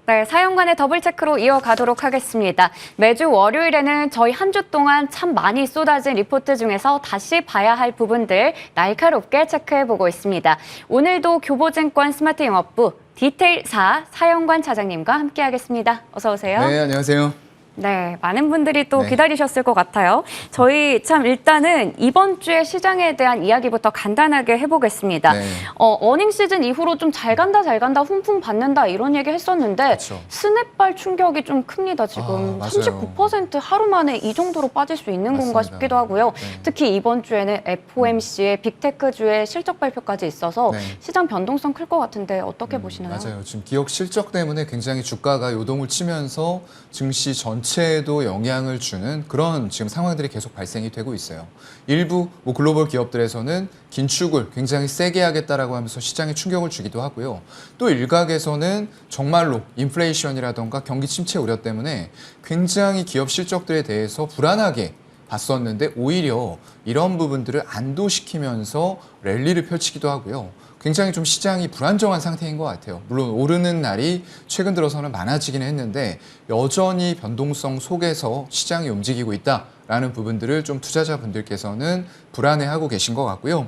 네, 사연관의 더블체크로 이어가도록 하겠습니다. 매주 월요일에는 저희 한 주 동안 참 많이 쏟아진 리포트 중에서 다시 봐야 할 부분들 날카롭게 체크해보고 있습니다. 오늘도 교보증권 스마트영업부 디테일 4 사연관 차장님과 함께하겠습니다. 어서 오세요. 네, 안녕하세요. 네, 많은 분들이 또 기다리셨을 것 같아요. 저희 참 일단은 이번 주의 시장에 대한 이야기부터 간단하게 해보겠습니다. 어닝 시즌 이후로 좀 잘 간다, 훈풍 받는다 이런 얘기 했었는데 그쵸. 스냅발 충격이 좀 큽니다. 지금 39% 하루 만에 이 정도로 빠질 수 있는 건가 싶기도 하고요. 특히 이번 주에는 FOMC의 빅테크주의 실적 발표까지 있어서 시장 변동성 클 것 같은데 어떻게 보시나요? 맞아요. 지금 기업 실적 때문에 굉장히 주가가 요동을 치면서 증시 전체에도 영향을 주는 그런 지금 상황들이 계속 발생이 되고 있어요. 일부 글로벌 기업들에서는 긴축을 굉장히 세게 하겠다라고 하면서 시장에 충격을 주기도 하고요. 또 일각에서는 정말로 인플레이션이라던가 경기 침체 우려 때문에 굉장히 기업 실적들에 대해서 불안하게 봤었는데 오히려 이런 부분들을 안도시키면서 랠리를 펼치기도 하고요. 굉장히 좀 시장이 불안정한 상태인 것 같아요. 물론 오르는 날이 최근 들어서는 많아지긴 했는데 여전히 변동성 속에서 시장이 움직이고 있다라는 부분들을 좀 투자자분들께서는 불안해하고 계신 것 같고요.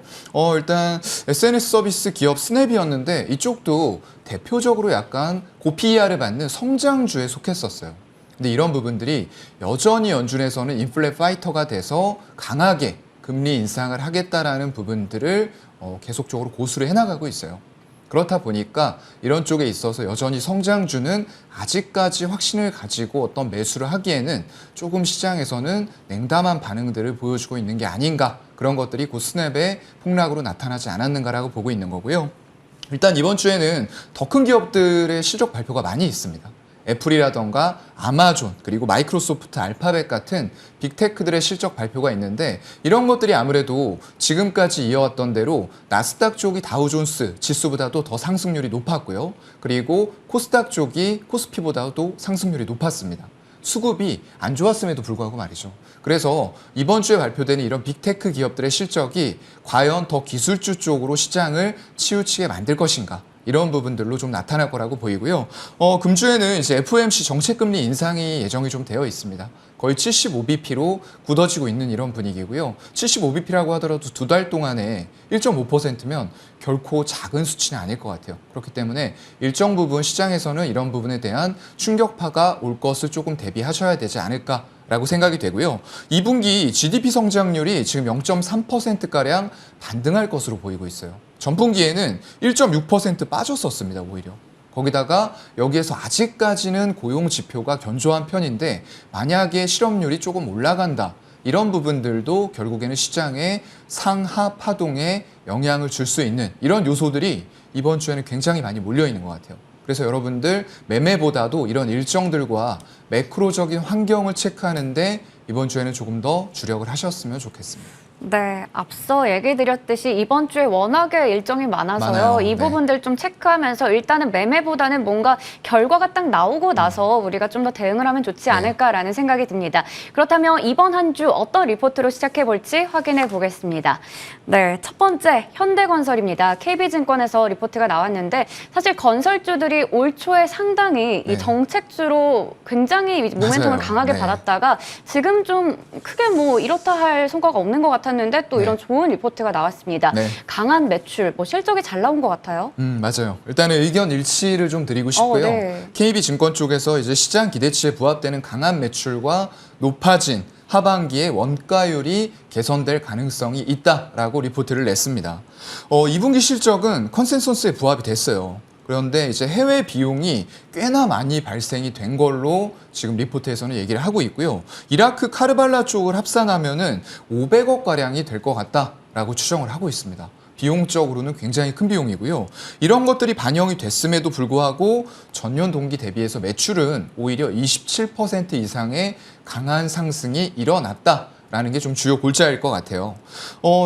일단 SNS 서비스 기업 스냅이었는데 이쪽도 대표적으로 약간 고PER을 받는 성장주에 속했었어요. 근데 이런 부분들이 여전히 연준에서는 인플레 파이터가 돼서 강하게 금리 인상을 하겠다라는 부분들을 계속적으로 고수를 해나가고 있어요. 그렇다 보니까 이런 쪽에 있어서 여전히 성장주는 아직까지 확신을 가지고 어떤 매수를 하기에는 조금 시장에서는 냉담한 반응들을 보여주고 있는 게 아닌가, 그런 것들이 곧 스냅의 폭락으로 나타나지 않았는가라고 보고 있는 거고요. 일단 이번 주에는 더 큰 기업들의 실적 발표가 많이 있습니다. 애플이라던가 아마존, 그리고 마이크로소프트, 알파벳 같은 빅테크들의 실적 발표가 있는데 이런 것들이 아무래도 지금까지 이어왔던 대로 나스닥 쪽이 다우존스 지수보다도 더 상승률이 높았고요. 그리고 코스닥 쪽이 코스피보다도 상승률이 높았습니다. 수급이 안 좋았음에도 불구하고 말이죠. 그래서 이번 주에 발표되는 이런 빅테크 기업들의 실적이 과연 더 기술주 쪽으로 시장을 치우치게 만들 것인가, 이런 부분들로 좀 나타날 거라고 보이고요. 금주에는 이제 FOMC 정책금리 인상이 예정이 좀 되어 있습니다. 거의 75bp로 굳어지고 있는 이런 분위기고요. 75bp라고 하더라도 두 달 동안에 1.5%면 결코 작은 수치는 아닐 것 같아요. 그렇기 때문에 일정 부분 시장에서는 이런 부분에 대한 충격파가 올 것을 조금 대비하셔야 되지 않을까라고 생각이 되고요. 2분기 GDP 성장률이 지금 0.3%가량 반등할 것으로 보이고 있어요. 전분기에는 1.6% 빠졌었습니다, 오히려. 거기다가 여기에서 아직까지는 고용 지표가 견조한 편인데 만약에 실업률이 조금 올라간다, 이런 부분들도 결국에는 시장의 상하 파동에 영향을 줄 수 있는 이런 요소들이 이번 주에는 굉장히 많이 몰려 있는 것 같아요. 그래서 여러분들 매매보다도 이런 일정들과 매크로적인 환경을 체크하는데 이번 주에는 조금 더 주력을 하셨으면 좋겠습니다. 네, 앞서 얘기 드렸듯이 이번 주에 워낙에 일정이 많아서요. 이 부분들 좀 체크하면서 일단은 매매보다는 뭔가 결과가 딱 나오고 나서 우리가 좀 더 대응을 하면 좋지 않을까라는 생각이 듭니다. 그렇다면 이번 한 주 어떤 리포트로 시작해 볼지 확인해 보겠습니다. 네, 첫 번째 현대건설입니다. KB증권에서 리포트가 나왔는데 사실 건설주들이 올 초에 상당히 이 정책주로 굉장히 모멘텀을 강하게 받았다가 지금 좀 크게 뭐 이렇다 할 성과가 없는 것 같아요. 는데 또 이런 좋은 리포트가 나왔습니다. 강한 매출, 실적이 잘 나온 것 같아요. 맞아요. 일단은 의견 일치를 좀 드리고 싶고요. KB증권 쪽에서 이제 시장 기대치에 부합되는 강한 매출과 높아진 하반기에 원가율이 개선될 가능성이 있다라고 리포트를 냈습니다. 2분기 실적은 컨센서스에 부합이 됐어요. 그런데 이제 해외 비용이 꽤나 많이 발생이 된 걸로 지금 리포트에서는 얘기를 하고 있고요. 이라크 카르발라 쪽을 합산하면은 500억 가량이 될 것 같다라고 추정을 하고 있습니다. 비용적으로는 굉장히 큰 비용이고요. 이런 것들이 반영이 됐음에도 불구하고 전년 동기 대비해서 매출은 오히려 27% 이상의 강한 상승이 일어났다. 라는 게 좀 주요 골자일 것 같아요.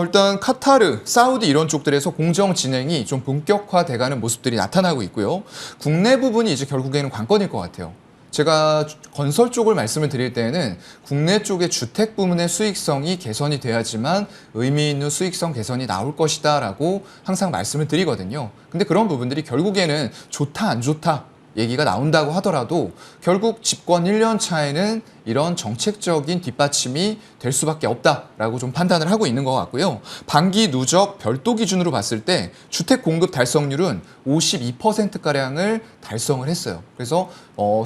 일단 카타르, 사우디 이런 쪽들에서 공정 진행이 좀 본격화돼가는 모습들이 나타나고 있고요. 국내 부분이 이제 결국에는 관건일 것 같아요. 제가 건설 쪽을 말씀을 드릴 때는 국내 쪽의 주택 부문의 수익성이 개선이 돼야지만 의미 있는 수익성 개선이 나올 것이다라고 항상 말씀을 드리거든요. 근데 그런 부분들이 결국에는 좋다 안 좋다, 얘기가 나온다고 하더라도 결국 집권 1년 차에는 이런 정책적인 뒷받침이 될 수밖에 없다라고 좀 판단을 하고 있는 것 같고요. 반기 누적 별도 기준으로 봤을 때 주택 공급 달성률은 52%가량을 달성을 했어요. 그래서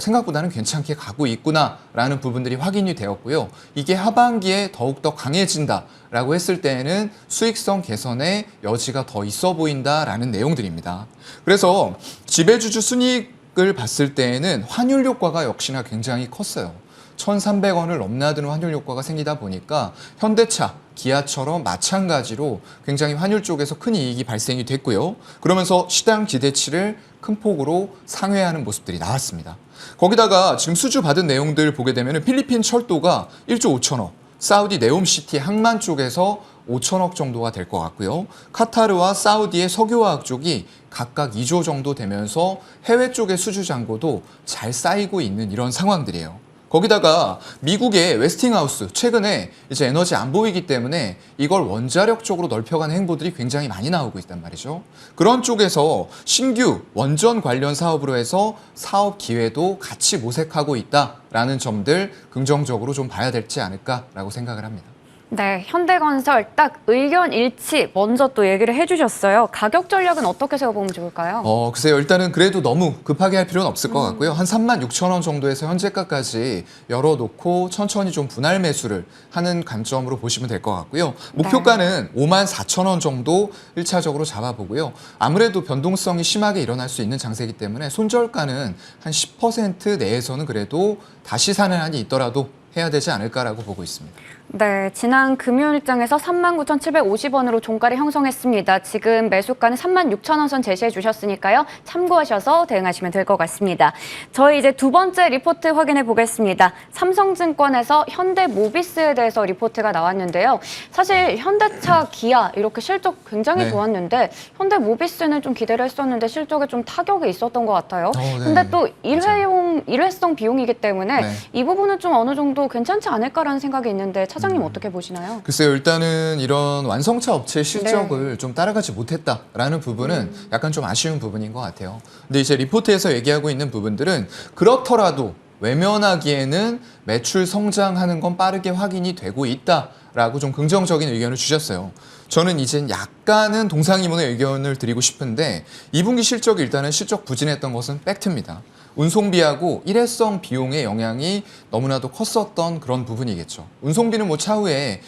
생각보다는 괜찮게 가고 있구나라는 부분들이 확인이 되었고요. 이게 하반기에 더욱더 강해진다라고 했을 때에는 수익성 개선의 여지가 더 있어 보인다라는 내용들입니다. 그래서 지배주주 순이익을 봤을 때에는 환율 효과가 역시나 굉장히 컸어요. 1,300원을 넘나드는 환율 효과가 생기다 보니까 현대차, 기아처럼 마찬가지로 굉장히 환율 쪽에서 큰 이익이 발생이 됐고요. 그러면서 시장 기대치를 큰 폭으로 상회하는 모습들이 나왔습니다. 거기다가 지금 수주 받은 내용들 보게 되면 필리핀 철도가 1조 5천억, 사우디 네옴시티 항만 쪽에서 5천억 정도가 될 것 같고요. 카타르와 사우디의 석유화학 쪽이 각각 2조 정도 되면서 해외 쪽의 수주 잔고도 잘 쌓이고 있는 이런 상황들이에요. 거기다가 미국의 웨스팅하우스 최근에 이제 에너지 안보이기 때문에 이걸 원자력 쪽으로 넓혀가는 행보들이 굉장히 많이 나오고 있단 말이죠. 그런 쪽에서 신규 원전 관련 사업으로 해서 사업 기회도 같이 모색하고 있다라는 점들 긍정적으로 좀 봐야 될지 않을까라고 생각을 합니다. 네, 현대건설 딱 의견 일치 먼저 또 얘기를 해주셨어요. 가격 전략은 어떻게 세워보면 좋을까요? 글쎄요. 일단은 그래도 너무 급하게 할 필요는 없을 것 같고요. 한 36,000원 정도에서 현재가까지 열어놓고 천천히 좀 분할 매수를 하는 관점으로 보시면 될 것 같고요. 목표가는 54,000원 정도 1차적으로 잡아보고요. 아무래도 변동성이 심하게 일어날 수 있는 장세이기 때문에 손절가는 한 10% 내에서는 그래도 다시 사는 한이 있더라도 해야 되지 않을까라고 보고 있습니다. 네, 지난 금요일장에서 39,750원으로 종가를 형성했습니다. 지금 매수가는 36,000원 선 제시해 주셨으니까요. 참고하셔서 대응하시면 될 것 같습니다. 저희 이제 두 번째 리포트 확인해 보겠습니다. 삼성증권에서 현대모비스에 대해서 리포트가 나왔는데요. 사실 현대차, 기아 이렇게 실적 굉장히 좋았는데 현대모비스는 좀 기대를 했었는데 실적에 좀 타격이 있었던 것 같아요. 근데 또 일회성 비용이기 때문에 이 부분은 좀 어느 정도 괜찮지 않을까라는 생각이 있는데 차장님 어떻게 보시나요? 글쎄요. 일단은 이런 완성차 업체의 실적을 좀 따라가지 못했다라는 부분은 약간 좀 아쉬운 부분인 것 같아요. 근데 이제 리포트에서 얘기하고 있는 부분들은 그렇더라도 외면하기에는 매출 성장하는 건 빠르게 확인이 되고 있다라고 좀 긍정적인 의견을 주셨어요. 저는 이젠 약간은 동상이몽의 의견을 드리고 싶은데 2분기 실적이 일단은 실적 부진했던 것은 팩트입니다. 운송비하고 일회성 비용의 영향이 너무나도 컸었던 그런 부분이겠죠. 운송비는 뭐 차후에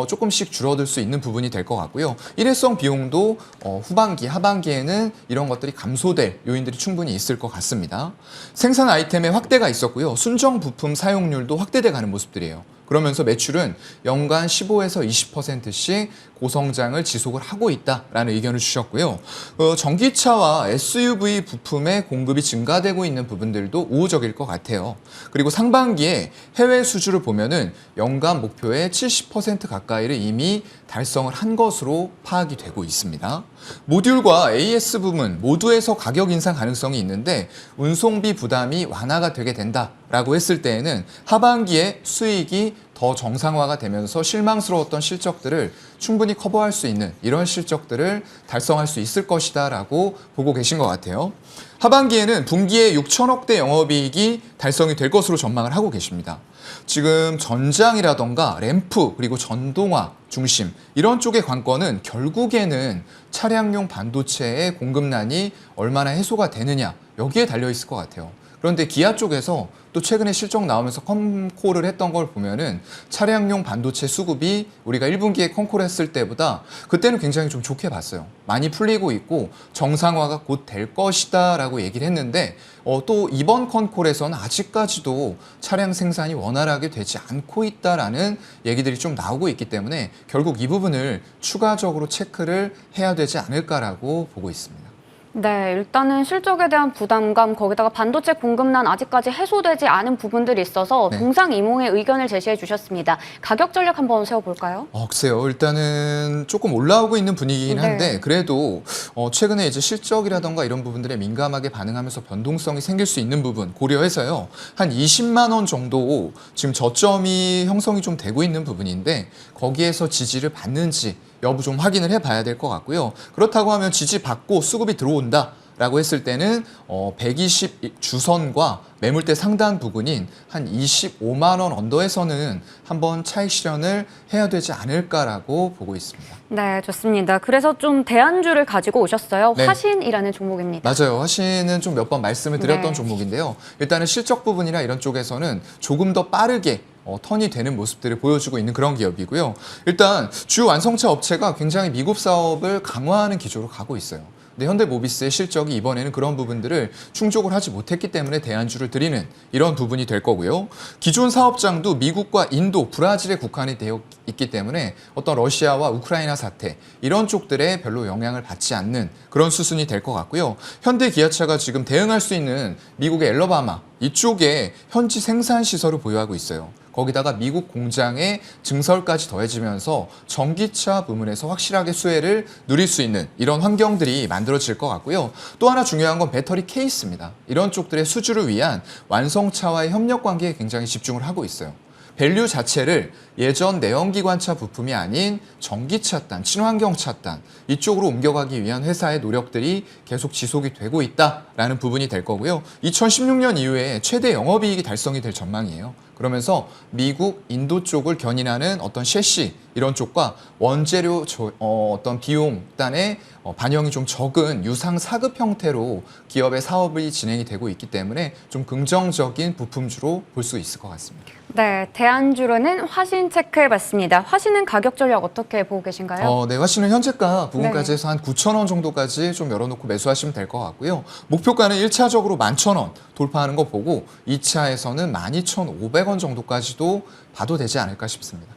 조금씩 줄어들 수 있는 부분이 될 것 같고요. 일회성 비용도 후반기, 하반기에는 이런 것들이 감소될 요인들이 충분히 있을 것 같습니다. 생산 아이템의 확대가 있었고요. 순정 부품 사용률도 확대돼 가는 모습들이에요. 그러면서 매출은 연간 15에서 20%씩 고성장을 지속을 하고 있다라는 의견을 주셨고요. 전기차와 SUV 부품의 공급이 증가되고 있는 부분들도 우호적일 것 같아요. 그리고 상반기에 해외 수주를 보면은 연간 목표의 70% 가까이를 이미 달성을 한 것으로 파악이 되고 있습니다. 모듈과 AS 부분 모두에서 가격 인상 가능성이 있는데 운송비 부담이 완화가 되게 된다라고 했을 때에는 하반기에 수익이 더 정상화가 되면서 실망스러웠던 실적들을 충분히 커버할 수 있는 이런 실적들을 달성할 수 있을 것이다라고 보고 계신 것 같아요. 하반기에는 분기에 6천억대 영업이익이 달성이 될 것으로 전망을 하고 계십니다. 지금 전장이라던가 램프 그리고 전동화 중심 이런 쪽의 관건은 결국에는 차량용 반도체의 공급난이 얼마나 해소가 되느냐 여기에 달려 있을 것 같아요. 그런데 기아 쪽에서 또 최근에 실적 나오면서 컴콜을 했던 걸 보면은 차량용 반도체 수급이 우리가 1분기에 컴콜 했을 때보다 그때는 굉장히 좀 좋게 봤어요. 많이 풀리고 있고 정상화가 곧 될 것이다 라고 얘기를 했는데 또 이번 컴콜에서는 아직까지도 차량 생산이 원활하게 되지 않고 있다라는 얘기들이 좀 나오고 있기 때문에 결국 이 부분을 추가적으로 체크를 해야 되지 않을까라고 보고 있습니다. 네, 일단은 실적에 대한 부담감, 거기다가 반도체 공급난 아직까지 해소되지 않은 부분들이 있어서 동상이몽의 의견을 제시해 주셨습니다. 가격 전략 한번 세워볼까요? 글쎄요. 일단은 조금 올라오고 있는 분위기긴 한데 그래도 최근에 이제 실적이라던가 이런 부분들에 민감하게 반응하면서 변동성이 생길 수 있는 부분 고려해서요. 한 20만 원 정도 지금 저점이 형성이 좀 되고 있는 부분인데 거기에서 지지를 받는지 여부 좀 확인을 해봐야 될 것 같고요. 그렇다고 하면 지지받고 수급이 들어온다 라고 했을 때는 120 주선과 매물대 상단 부근인 한 25만 원 언더에서는 한번 차익 실현을 해야 되지 않을까라고 보고 있습니다. 네, 좋습니다. 그래서 좀 대안주를 가지고 오셨어요. 네. 화신이라는 종목입니다. 맞아요. 화신은 좀 몇 번 말씀을 드렸던 네. 종목인데요. 일단은 실적 부분이나 이런 쪽에서는 조금 더 빠르게 턴이 되는 모습들을 보여주고 있는 그런 기업이고요. 일단 주요 완성차 업체가 굉장히 미국 사업을 강화하는 기조로 가고 있어요. 근데 현대모비스의 실적이 이번에는 그런 부분들을 충족을 하지 못했기 때문에 대안주를 드리는 이런 부분이 될 거고요. 기존 사업장도 미국과 인도, 브라질에 국한이 되어 있기 때문에 어떤 러시아와 우크라이나 사태 이런 쪽들에 별로 영향을 받지 않는 그런 수순이 될 것 같고요. 현대기아차가 지금 대응할 수 있는 미국의 엘러바마 이쪽에 현지 생산 시설을 보유하고 있어요. 거기다가 미국 공장의 증설까지 더해지면서 전기차 부문에서 확실하게 수혜를 누릴 수 있는 이런 환경들이 만들어질 것 같고요. 또 하나 중요한 건 배터리 케이스입니다. 이런 쪽들의 수주를 위한 완성차와의 협력 관계에 굉장히 집중을 하고 있어요. 밸류 자체를 예전 내연기관차 부품이 아닌 전기차단, 친환경차단 이쪽으로 옮겨가기 위한 회사의 노력들이 계속 지속이 되고 있다라는 부분이 될 거고요. 2016년 이후에 최대 영업이익이 달성이 될 전망이에요. 그러면서 미국, 인도 쪽을 견인하는 어떤 셰시 이런 쪽과 원재료 어떤 비용단의 반영이 좀 적은 유상 사급 형태로 기업의 사업이 진행이 되고 있기 때문에 좀 긍정적인 부품주로 볼 수 있을 것 같습니다. 네, 대안주로는 화신 체크해봤습니다. 화신은 가격 전략 어떻게 보고 계신가요? 네, 화신은 현재가 부근까지 네. 해서 한 9,000원 정도까지 좀 열어놓고 매수하시면 될 것 같고요. 목표가는 1차적으로 11,000원 돌파하는 거 보고 2차에서는 12,500원 정도까지도 봐도 되지 않을까 싶습니다.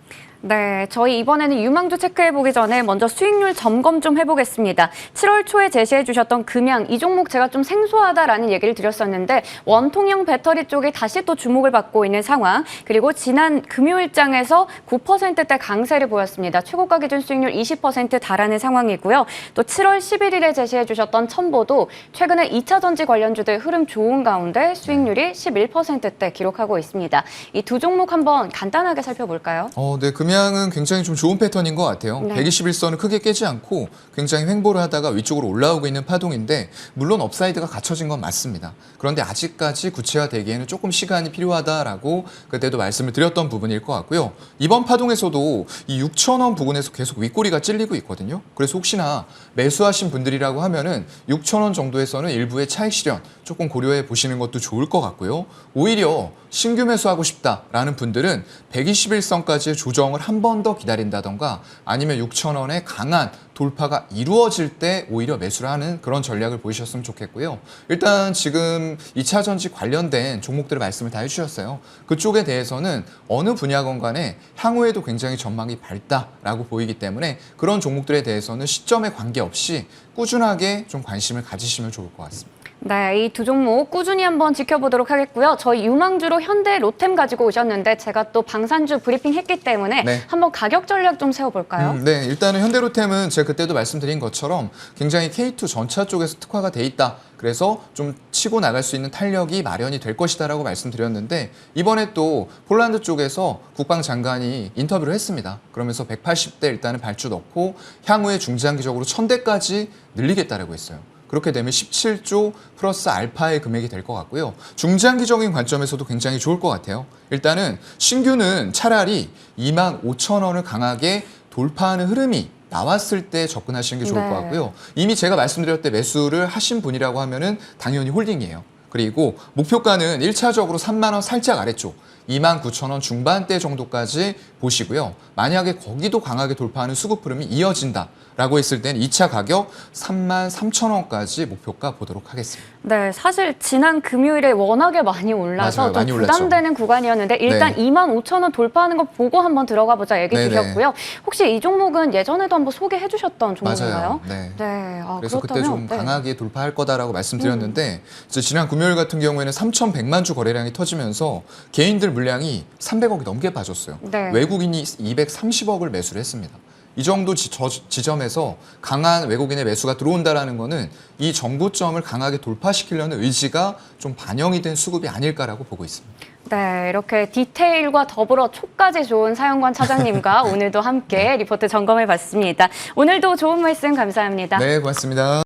네, 저희 이번에는 유망주 체크해보기 전에 먼저 수익률 점검 좀 해보겠습니다. 7월 초에 제시해 주셨던 금양, 이 종목 제가 좀 생소하다라는 얘기를 드렸었는데 원통형 배터리 쪽에 다시 또 주목을 받고 있는 상황, 그리고 지난 금요일장에서 9%대 강세를 보였습니다. 최고가 기준 수익률 20% 달하는 상황이고요. 또 7월 11일에 제시해 주셨던 첨보도 최근에 2차 전지 관련주들 흐름 좋은 가운데 수익률이 11%대 기록하고 있습니다. 이 두 종목 한번 간단하게 살펴볼까요? 네, 금양은 굉장히 좀 좋은 패턴인 것 같아요. 네. 121선을 크게 깨지 않고 굉장히 횡보를 하다가 위쪽으로 올라오고 있는 파동인데 물론 업사이드가 갖춰진 건 맞습니다. 그런데 아직까지 구체화되기에는 조금 시간이 필요하다라고 그때도 말씀을 드렸던 부분일 것 같고요. 이번 파동에서도 이 6,000원 부근에서 계속 윗꼬리가 찔리고 있거든요. 그래서 혹시나 매수하신 분들이라고 하면은 6,000원 정도에서는 일부의 차익 실현 조금 고려해 보시는 것도 좋을 것 같고요. 오히려 신규 매수하고 싶다라는 분들은 121선까지의 조정을 한 번 더 기다린다던가 아니면 6,000원의 강한 돌파가 이루어질 때 오히려 매수를 하는 그런 전략을 보이셨으면 좋겠고요. 일단 지금 2차 전지 관련된 종목들을 말씀을 다 해주셨어요. 그쪽에 대해서는 어느 분야건 간에 향후에도 굉장히 전망이 밝다라고 보이기 때문에 그런 종목들에 대해서는 시점에 관계없이 꾸준하게 좀 관심을 가지시면 좋을 것 같습니다. 네, 이 두 종목 꾸준히 한번 지켜보도록 하겠고요. 저희 유망주로 현대 로템 가지고 오셨는데 제가 또 방산주 브리핑 했기 때문에 네. 한번 가격 전략 좀 세워볼까요? 네, 일단은 현대로템은 제가 그때도 말씀드린 것처럼 굉장히 K2 전차 쪽에서 특화가 돼 있다. 그래서 좀 치고 나갈 수 있는 탄력이 마련이 될 것이다라고 말씀드렸는데 이번에 또 폴란드 쪽에서 국방장관이 인터뷰를 했습니다. 그러면서 180대 일단은 발주 넣고 향후에 중장기적으로 1000대까지 늘리겠다라고 했어요. 그렇게 되면 17조 플러스 알파의 금액이 될 것 같고요. 중장기적인 관점에서도 굉장히 좋을 것 같아요. 일단은 신규는 차라리 25,000원을 강하게 돌파하는 흐름이 나왔을 때 접근하시는 게 좋을 네. 것 같고요. 이미 제가 말씀드렸을 때 매수를 하신 분이라고 하면은 당연히 홀딩이에요. 그리고 목표가는 1차적으로 3만 원 살짝 아래쪽 29,000원 중반대 정도까지 보시고요. 만약에 거기도 강하게 돌파하는 수급 흐름이 이어진다라고 했을 땐 2차 가격 33,000원까지 목표가 보도록 하겠습니다. 네, 사실 지난 금요일에 워낙에 많이 올라서 맞아요, 좀 많이 올랐죠. 부담되는 구간이었는데 일단 네. 25,000원 돌파하는 거 보고 한번 들어가 보자 얘기 네네. 주셨고요. 혹시 이 종목은 예전에도 한번 소개해 주셨던 종목인가요? 맞아요. 네. 네. 아, 그래서 그때 그렇다면, 좀 강하게 돌파할 거다라고 말씀드렸는데 이제 지난 금요일 같은 경우에는 3,100만 주 거래량이 터지면서 개인들 물량이 300억이 넘게 빠졌어요. 네. 외국인이 230억을 매수를 했습니다. 이 정도 지점에서 강한 외국인의 매수가 들어온다라는 거는 이 정고점을 강하게 돌파시키려는 의지가 좀 반영이 된 수급이 아닐까라고 보고 있습니다. 네, 이렇게 디테일과 더불어 촉까지 좋은 사연관 차장님과 오늘도 함께 리포트 점검해 봤습니다. 오늘도 좋은 말씀 감사합니다. 네, 고맙습니다.